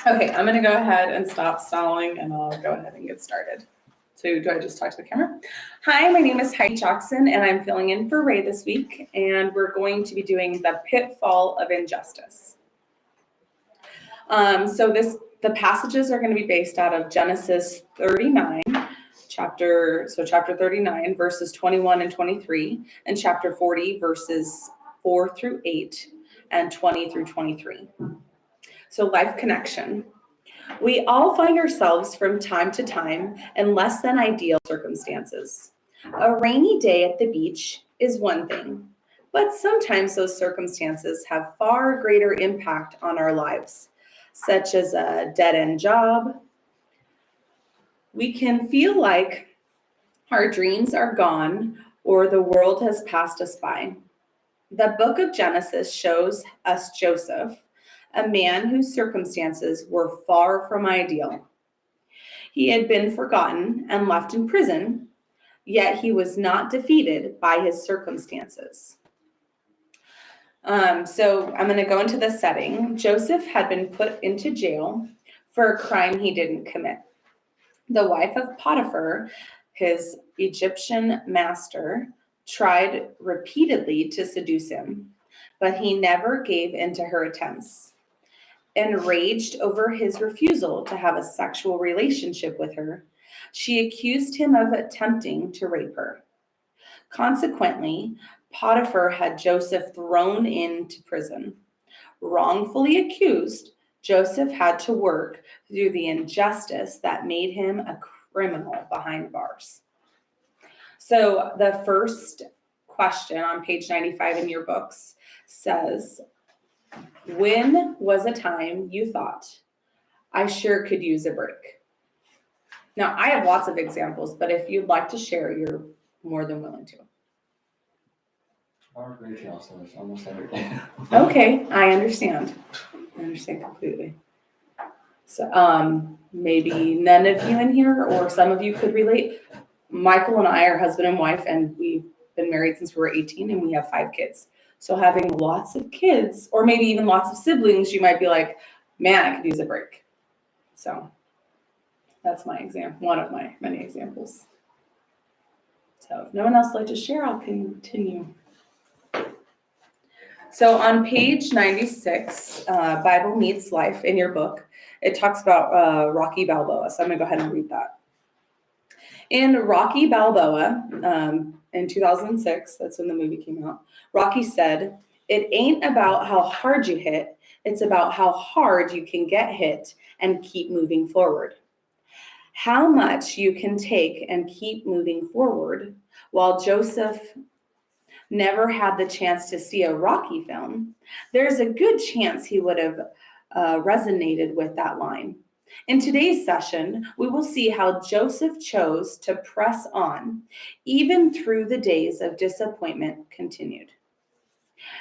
Okay, I'm going to go ahead and stop stalling, and I'll go ahead and get started. So do I just talk to the camera? Hi, my name is Heidi Jackson, and I'm filling in for Ray this week, and we're going to be doing the pitfall of injustice. The passages are going to be based out of Genesis 39, chapter 39, verses 21 and 23, and chapter 40, verses 4 through 8, and 20 through 23. So life connection. We all find ourselves from time to time in less than ideal circumstances. A rainy day at the beach is one thing, but sometimes those circumstances have far greater impact on our lives, such as a dead-end job. We can feel like our dreams are gone or the world has passed us by. The book of Genesis shows us Joseph, a man whose circumstances were far from ideal. He had been forgotten and left in prison, yet he was not defeated by his circumstances. So I'm going to go into the setting. Joseph had been put into jail for a crime he didn't commit. The wife of Potiphar, his Egyptian master, tried repeatedly to seduce him, but he never gave in to her attempts. Enraged over his refusal to have a sexual relationship with her, she accused him of attempting to rape her. Consequently, Potiphar had Joseph thrown into prison. Wrongfully accused, Joseph had to work through the injustice that made him a criminal behind bars. So the first question on page 95 in your books says, when was a time you thought, I sure could use a break? Now, I have lots of examples, but if you'd like to share, you're more than willing to. Our retail stores almost every day. Okay, I understand. I understand completely. So maybe none of you in here or some of you could relate. Michael and I are husband and wife, and we've been married since we were 18, and we have 5 kids. So having lots of kids, or maybe even lots of siblings, you might be like, man, I could use a break. So that's my example, one of my many examples. So if no one else would like to share, I'll continue. So on page 96, Bible Meets Life in your book, it talks about Rocky Balboa. So I'm going to go ahead and read that. In Rocky Balboa, in 2006, that's when the movie came out, Rocky said, "It ain't about how hard you hit, it's about how hard you can get hit and keep moving forward." How much you can take and keep moving forward. While Joseph never had the chance to see a Rocky film, there's a good chance he would have resonated with that line. In today's session, we will see how Joseph chose to press on, even through the days of disappointment continued.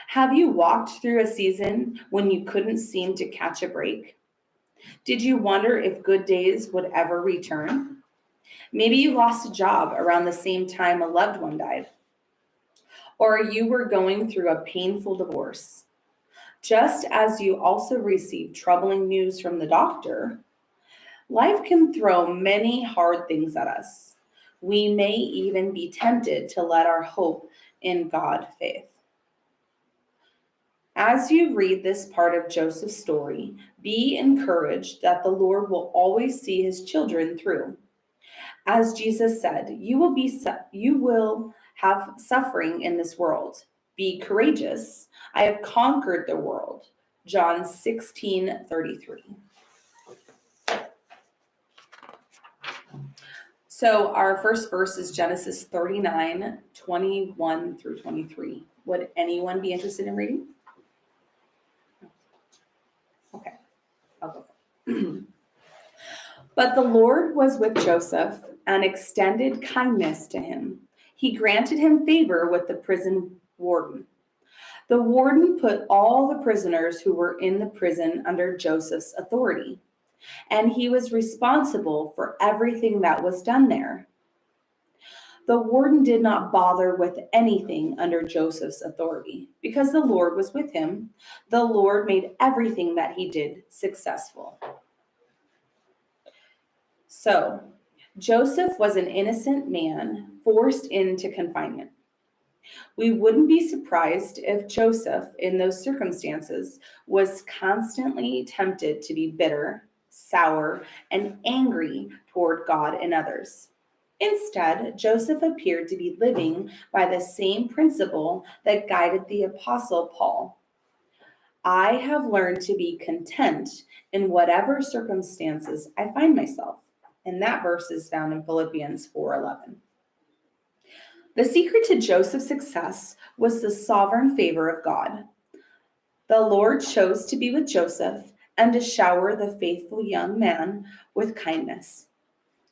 Have you walked through a season when you couldn't seem to catch a break? Did you wonder if good days would ever return? Maybe you lost a job around the same time a loved one died. Or you were going through a painful divorce. Just as you also received troubling news from the doctor, life can throw many hard things at us. We may even be tempted to let our hope in God faith. As you read this part of Joseph's story, be encouraged that the Lord will always see his children through. As Jesus said, you will have suffering in this world. Be courageous. I have conquered the world. John 16:33. So our first verse is Genesis 39:21 through 23. Would anyone be interested in reading? Okay, I'll go for it. But the Lord was with Joseph and extended kindness to him. He granted him favor with the prison warden. The warden put all the prisoners who were in the prison under Joseph's authority, and he was responsible for everything that was done there. The warden did not bother with anything under Joseph's authority because the Lord was with him. The Lord made everything that he did successful. So, Joseph was an innocent man forced into confinement. We wouldn't be surprised if Joseph, in those circumstances, was constantly tempted to be bitter, sour, and angry toward God and others. Instead, Joseph appeared to be living by the same principle that guided the Apostle Paul. I have learned to be content in whatever circumstances I find myself. And that verse is found in Philippians 4:11. The secret to Joseph's success was the sovereign favor of God. The Lord chose to be with Joseph and to shower the faithful young man with kindness.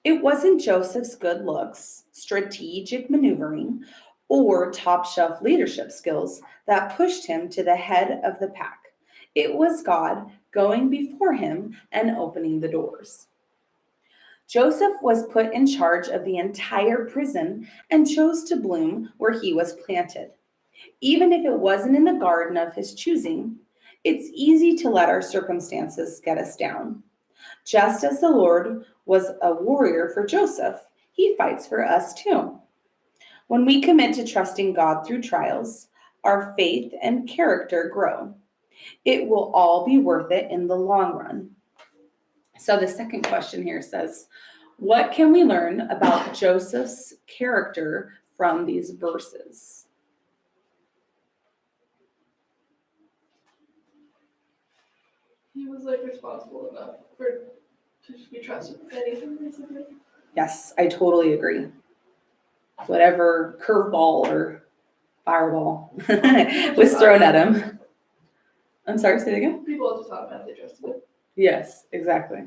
It wasn't Joseph's good looks, strategic maneuvering, or top shelf leadership skills that pushed him to the head of the pack. It was God going before him and opening the doors. Joseph was put in charge of the entire prison and chose to bloom where he was planted. Even if it wasn't in the garden of his choosing, it's easy to let our circumstances get us down. Just as the Lord was a warrior for Joseph, he fights for us too. When we commit to trusting God through trials, our faith and character grow. It will all be worth it in the long run. So the second question here says, what can we learn about Joseph's character from these verses? He was responsible enough to just be trusted with anything, basically. Yes, I totally agree. Whatever curveball or fireball was thrown at him. I'm sorry, say it again? People just automatically trusted him. Yes, exactly.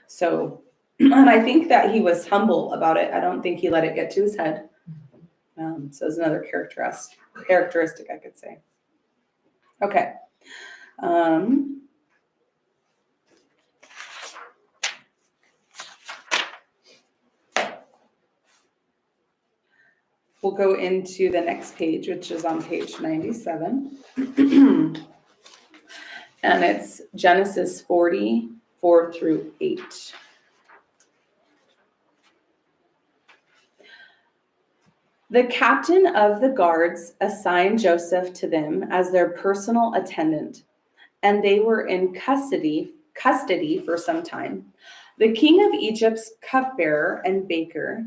So, and I think that he was humble about it. I don't think he let it get to his head. So it's another characteristic, I could say. Okay. We'll go into the next page, which is on page 97. And it's Genesis 44 through 8. The captain of the guards assigned Joseph to them as their personal attendant, and they were in custody for some time. The king of Egypt's cupbearer and baker,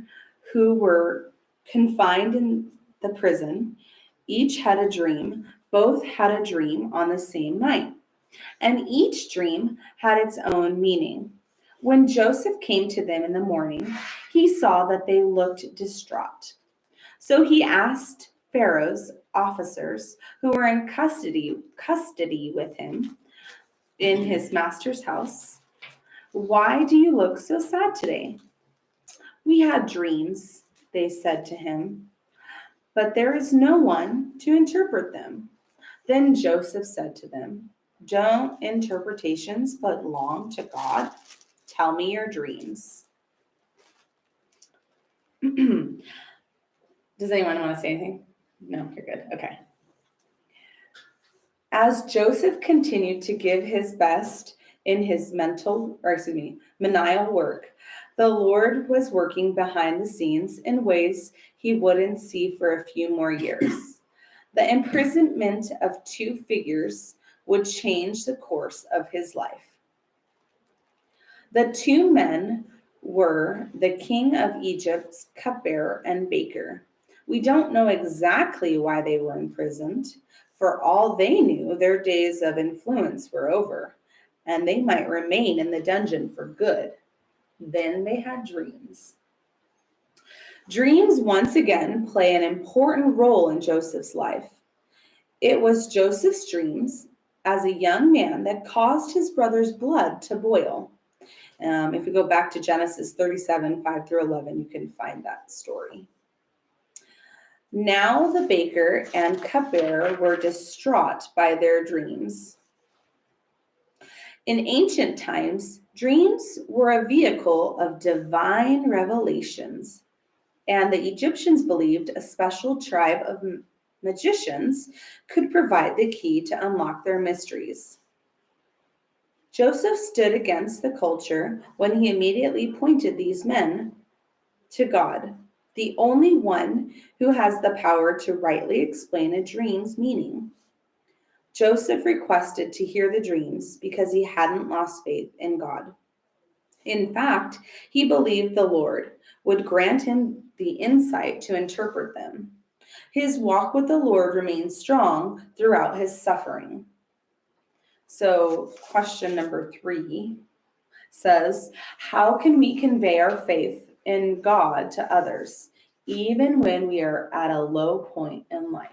who were confined in the prison, each had a dream. Both had a dream on the same night, and each dream had its own meaning. When Joseph came to them in the morning, he saw that they looked distraught. So he asked Pharaoh's officers who were in custody with him in his master's house, "Why do you look so sad today?" "We had dreams," they said to him, "but there is no one to interpret them." Then Joseph said to them, "Don't interpretations belong to God? Tell me your dreams." Does anyone want to say anything? No, you're good. Okay. As Joseph continued to give his best in his menial work, the Lord was working behind the scenes in ways he wouldn't see for a few more years. The imprisonment of two figures would change the course of his life. The two men were the king of Egypt's cupbearer and baker. We don't know exactly why they were imprisoned. For all they knew, their days of influence were over, and they might remain in the dungeon for good. Then they had dreams. Dreams once again play an important role in Joseph's life. It was Joseph's dreams as a young man that caused his brother's blood to boil. If we go back to Genesis 37, 5 through 11, you can find that story. Now the baker and cupbearer were distraught by their dreams. In ancient times, dreams were a vehicle of divine revelations, and the Egyptians believed a special tribe of magicians could provide the key to unlock their mysteries. Joseph stood against the culture when he immediately pointed these men to God, the only one who has the power to rightly explain a dream's meaning. Joseph requested to hear the dreams because he hadn't lost faith in God. In fact, he believed the Lord would grant him the insight to interpret them. His walk with the Lord remained strong throughout his suffering. So, question number 3 says, how can we convey our faith in God to others, even when we are at a low point in life?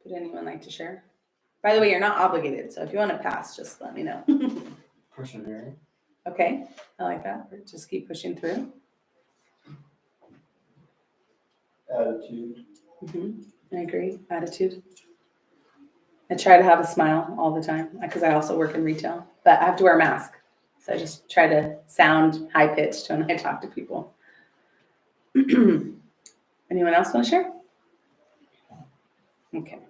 Would anyone like to share? By the way, you're not obligated, so if you want to pass, just let me know. Persevering. Okay, I like that. Just keep pushing through. Attitude. I agree. Attitude. I try to have a smile all the time because I also work in retail, but I have to wear a mask. So I just try to sound high pitched when I talk to people. Anyone else want to share? Okay.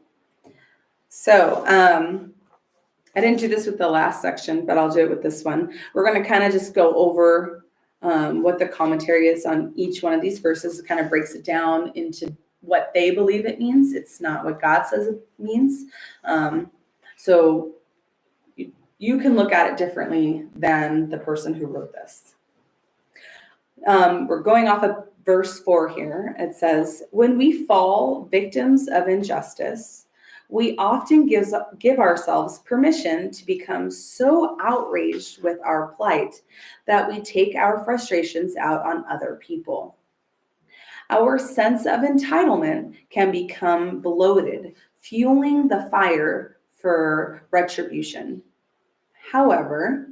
So I didn't do this with the last section, but I'll do it with this one. We're going to kind of just go over what the commentary is on each one of these verses. It kind of breaks it down into what they believe it means. It's not what God says it means. So you can look at it differently than the person who wrote this. We're going off of verse 4 here. It says, when we fall victims of injustice, we often give ourselves permission to become so outraged with our plight that we take our frustrations out on other people. Our sense of entitlement can become bloated, fueling the fire for retribution. However,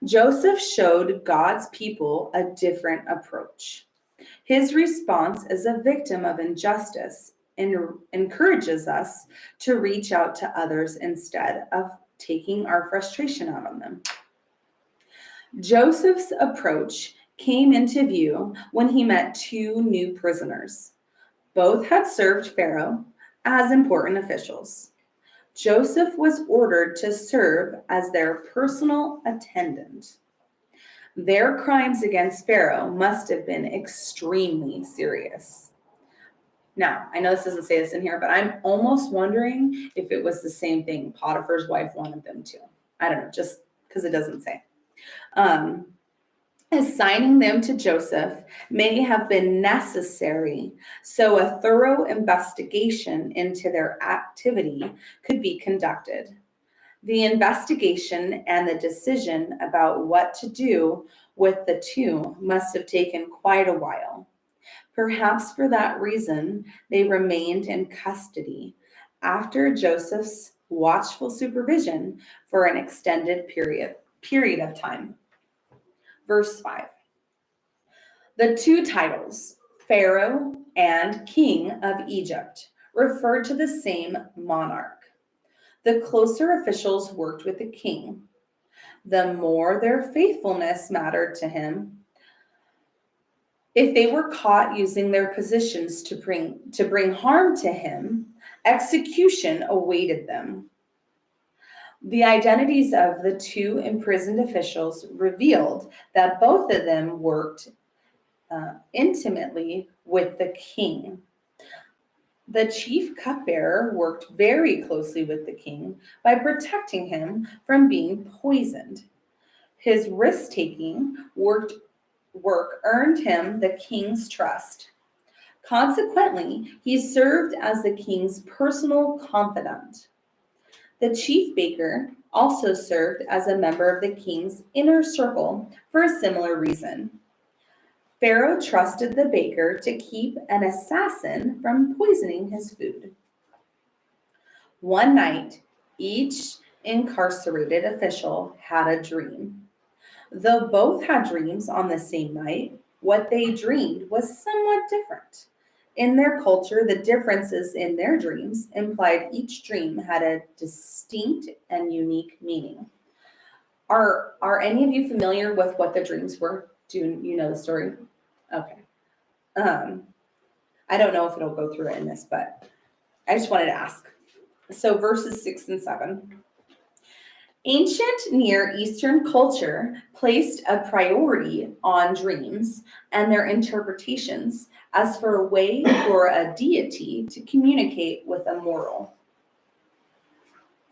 Joseph showed God's people a different approach. His response as a victim of injustice encourages us to reach out to others instead of taking our frustration out on them. Joseph's approach came into view when he met 2 new prisoners. Both had served Pharaoh as important officials. Joseph was ordered to serve as their personal attendant. Their crimes against Pharaoh must have been extremely serious. Now, I know this doesn't say this in here, but I'm almost wondering if it was the same thing Potiphar's wife wanted them to. I don't know, just because it doesn't say. Assigning them to Joseph may have been necessary so a thorough investigation into their activity could be conducted. The investigation and the decision about what to do with the 2 must have taken quite a while. Perhaps for that reason, they remained in custody after Joseph's watchful supervision for an extended period of time. Verse 5. The 2 titles, Pharaoh and King of Egypt, referred to the same monarch. The closer officials worked with the king. The more their faithfulness mattered to him. If they were caught using their positions to bring harm to him, execution awaited them. The identities of the 2 imprisoned officials revealed that both of them worked intimately with the king. The chief cupbearer worked very closely with the king by protecting him from being poisoned. His risk-taking work earned him the king's trust. Consequently, he served as the king's personal confidant. The chief baker also served as a member of the king's inner circle for a similar reason. Pharaoh trusted the baker to keep an assassin from poisoning his food. One night, each incarcerated official had a dream. Though both had dreams on the same night, what they dreamed was somewhat different. In their culture, the differences in their dreams implied each dream had a distinct and unique meaning. Are any of you familiar with what the dreams were? Do you know the story? Okay. I don't know if it'll go through it in this, but I just wanted to ask. So verses 6 and 7. Ancient Near Eastern culture placed a priority on dreams and their interpretations as for a way for a deity to communicate with a mortal.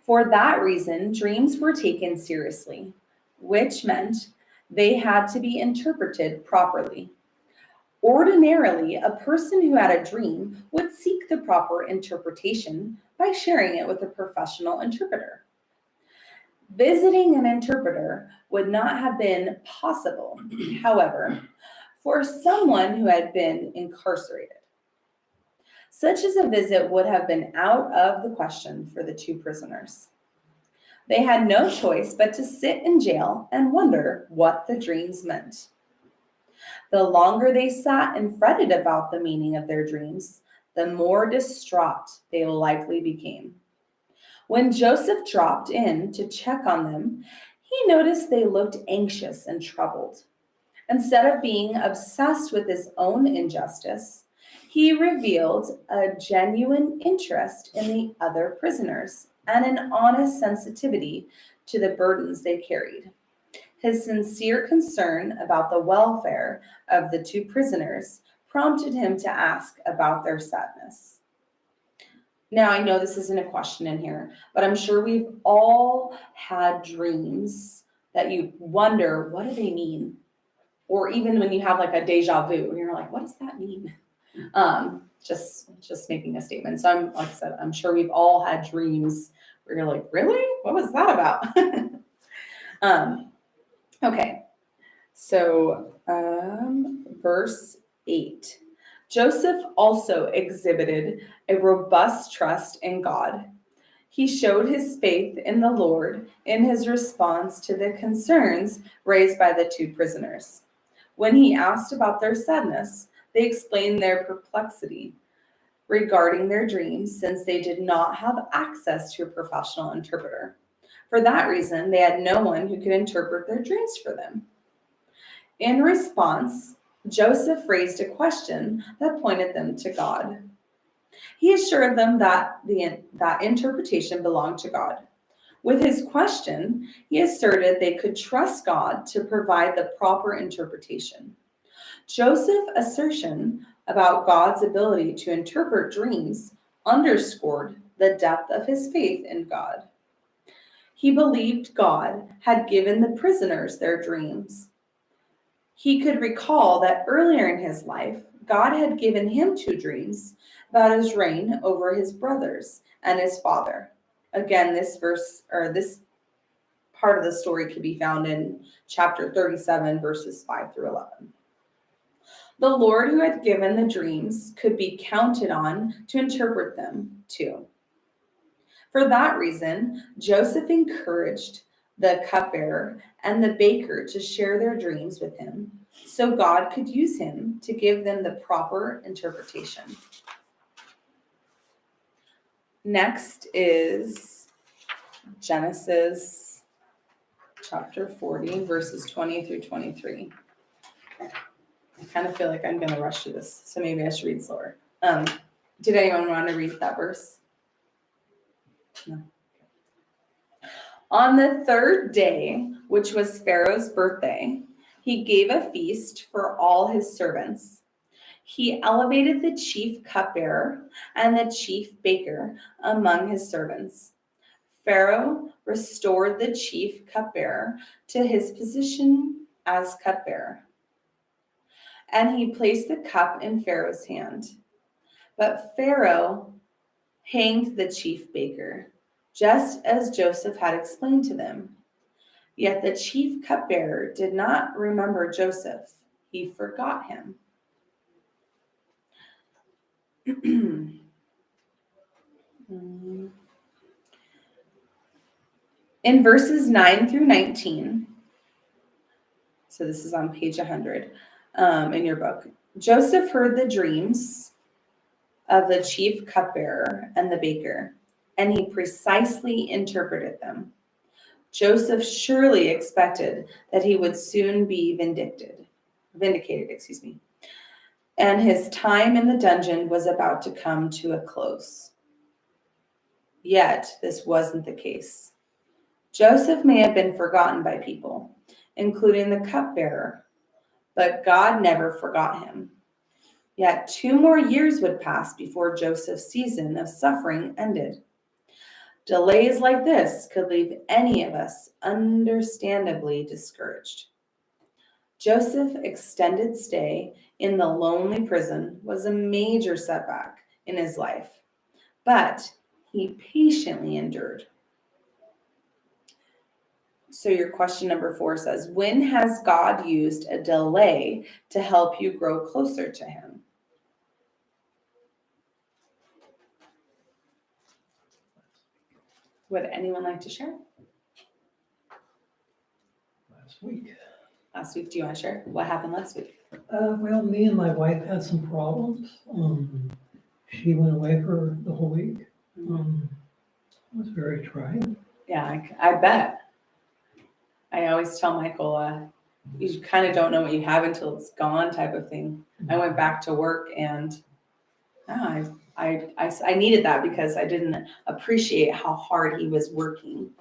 For that reason, dreams were taken seriously, which meant they had to be interpreted properly. Ordinarily, a person who had a dream would seek the proper interpretation by sharing it with a professional interpreter. Visiting an interpreter would not have been possible, however, for someone who had been incarcerated. Such as a visit would have been out of the question for the two prisoners. They had no choice but to sit in jail and wonder what the dreams meant. The longer they sat and fretted about the meaning of their dreams, the more distraught they likely became. When Joseph dropped in to check on them, he noticed they looked anxious and troubled. Instead of being obsessed with his own injustice, he revealed a genuine interest in the other prisoners and an honest sensitivity to the burdens they carried. His sincere concern about the welfare of the two prisoners prompted him to ask about their sadness. Now, I know this isn't a question in here, but I'm sure we've all had dreams that you wonder, what do they mean? Or even when you have like a deja vu, you're like, what does that mean? Just making a statement. So I'm, like I said, I'm sure we've all had dreams where you're like, really? What was that about? Okay, so verse 8. Joseph also exhibited a robust trust in God. He showed his faith in the Lord in his response to the concerns raised by the two prisoners. When he asked about their sadness, they explained their perplexity regarding their dreams since they did not have access to a professional interpreter. For that reason, they had no one who could interpret their dreams for them. In response, Joseph raised a question that pointed them to God. He assured them that that interpretation belonged to God. With his question, he asserted they could trust God to provide the proper interpretation. Joseph's assertion about God's ability to interpret dreams underscored the depth of his faith in God. He believed God had given the prisoners their dreams. He could recall that earlier in his life, God had given him two dreams about his reign over his brothers and his father. Again, this verse or this part of the story could be found in chapter 37, verses 5 through 11. The Lord who had given the dreams could be counted on to interpret them too. For that reason, Joseph encouraged the cupbearer and the baker to share their dreams with him, so God could use him to give them the proper interpretation. Next is Genesis chapter 40, verses 20 through 23. I kind of feel like I'm going to rush through this, so maybe I should read slower. Did anyone want to read that verse? No. On the third day, which was Pharaoh's birthday, he gave a feast for all his servants. He elevated the chief cupbearer and the chief baker among his servants. Pharaoh restored the chief cupbearer to his position as cupbearer, and he placed the cup in Pharaoh's hand. But Pharaoh hanged the chief baker, just as Joseph had explained to them. Yet the chief cupbearer did not remember Joseph. He forgot him. In verses 9 through 19, so this is on page 100 in your book, Joseph heard the dreams of the chief cupbearer and the baker, and he precisely interpreted them. Joseph surely expected that he would soon be vindicated, and his time in the dungeon was about to come to a close. Yet, this wasn't the case. Joseph may have been forgotten by people, including the cupbearer, but God never forgot him. Yet 2 more years would pass before Joseph's season of suffering ended. Delays like this could leave any of us understandably discouraged. Joseph's extended stay in the lonely prison was a major setback in his life, but he patiently endured. So your question number 4 says, when has God used a delay to help you grow closer to him? Would anyone like to share? Last week. Last week, do you want to share? What happened last week? Well, me and my wife had some problems. She went away for the whole week. It was very trying. Yeah, I bet. I always tell Michael, you kind of don't know what you have until it's gone type of thing. I went back to work and I needed that because I didn't appreciate how hard he was working.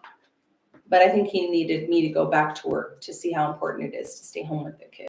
But I think he needed me to go back to work to see how important it is to stay home with the kids.